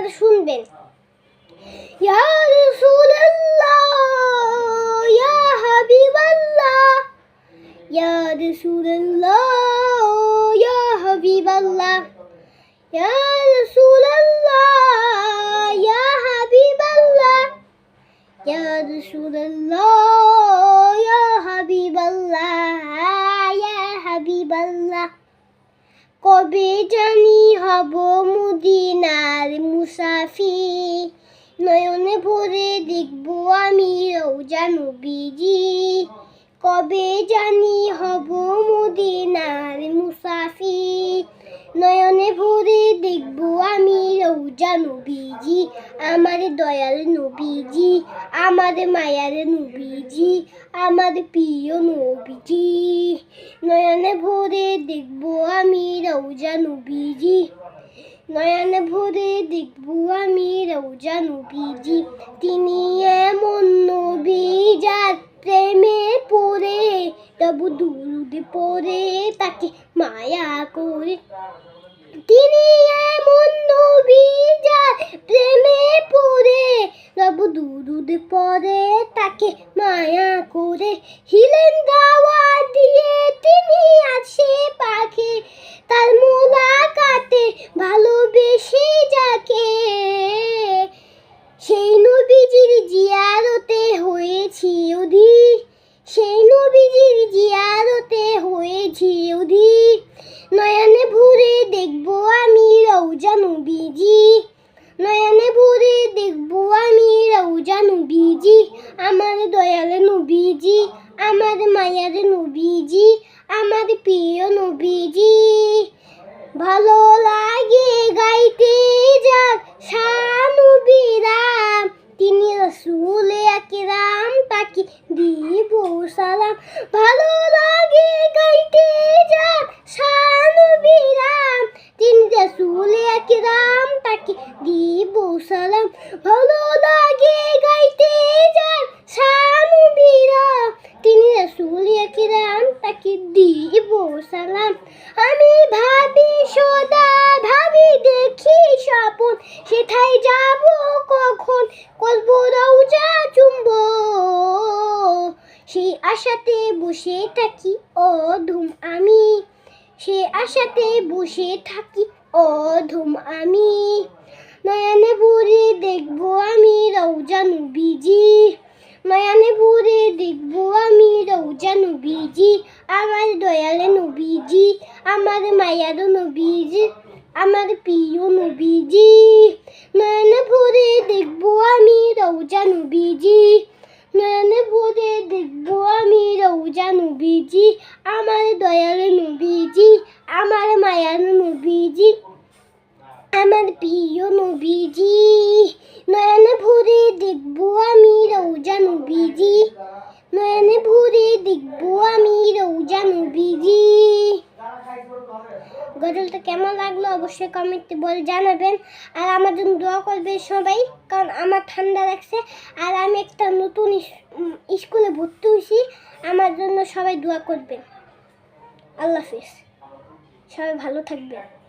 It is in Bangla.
আপনারা শুনবেন। ইয়া রাসূলুল্লাহ ইয়া হাবিবাল্লাহ ইয়া রাসূলুল্লাহ ইয়া হাবিবাল্লাহ ইয়া রাসূলুল্লাহ ইয়া হাবিবাল্লাহ ইয়া রাসূলুল্লাহ ইয়া হাবিবাল্লাহ ইয়া হাবিবাল্লাহ। কবে জানি হব মদিনার মুসাফির, নয়নে ভরে দেখব আমি রওজা নবীজি। কবে জানি হব মদিনার মুসাফির, নয়নে ভরে দেখব আমি রওজা নবীজি। আমার দয়াল নবীজি, আমার মায়ার নবীজি, আমার প্রিয় নবীজি। নয়নে ভরে দেখব আমি রওজা নবীজি, নয়নে ভরে দেখব আমি রওজা নবীজি। তিনি এমন নবী যার প্রেমে পড়ে তবু দুরূদ পড়ে তাকে মায়া করে। তিনি এমন নবী যার প্রেমে পড়ে তবু দুরূদ পড়ে তাকে মায়া করে। হিলেন দাওয়াত দিয়ে তিনি আসে পাখি, তার মুলাকাতে ভালোবেসে যাকে। সেই নবীজির জিয়ারতে হয়েছি অধীর, সেই নবীজির জিয়ারতে হয়েছি অধীর। নয়নে ভরে দেখব আমি রওজা নবীজি, নয়নে ভরে দেখব আমি রওজা নবীজি। আমার দয়াল নবীজি, আমার মায়ার নবীজি, আমার প্রিয় নবীজি। ভালো লাগে গাইতে যার শান বিরাম, তিনি রাসূল আকরাম তাকে দিব সালাম। ভালো লাগে গাইতে যার শান বিরাম, তিনি রাসূল আকরাম তাকে দিব সালাম। ভালো লাগে গাইতে যার শান বিরাম, তিনি রাসূল আকরাম তাকে দিব সালাম। আমি ভাবি সদা ভাবি দেখি স্বপন, সেথায় যাব কখন করব রওজা চুম্বন। সেই আশাতে বসে থাকি অধম আমি, সেই আশাতে বসে থাকি অধম আমি। নয়নে ভরে দেখব আমি রওজা নবীজি, নয়নে ভরে দেখব আমি রওজা নবীজি। আমার দয়াল নবীজি, আমার মায়ার নবীজি, আমার প্রিয় নবীজি। নয়নে ভরে দেখব আমি রওজা নবীজি, নয়নে ভরে দেখব আমি রওজা নবীজি। আমার দয়াল নবীজি, আমার মায়ার নবীজি, আমার প্রিয় নবীজি। নয়নে ভরে দেখব আমি রওজা নবীজি, নয়নে ভরে দেখব আমি রওজা নবীজি। গজলটা কেমন লাগলো অবশ্যই কমেন্টে বলে জানাবেন। আর আমার জন্য দোয়া করবেন সবাই, কারণ আমার ঠান্ডা লাগছে। আর আমি একটা নতুন স্কুলে ভর্তি হয়েছি, আমার জন্য সবাই দোয়া করবেন। আল্লাহ হাফেজ, সবাই ভালো থাকবেন।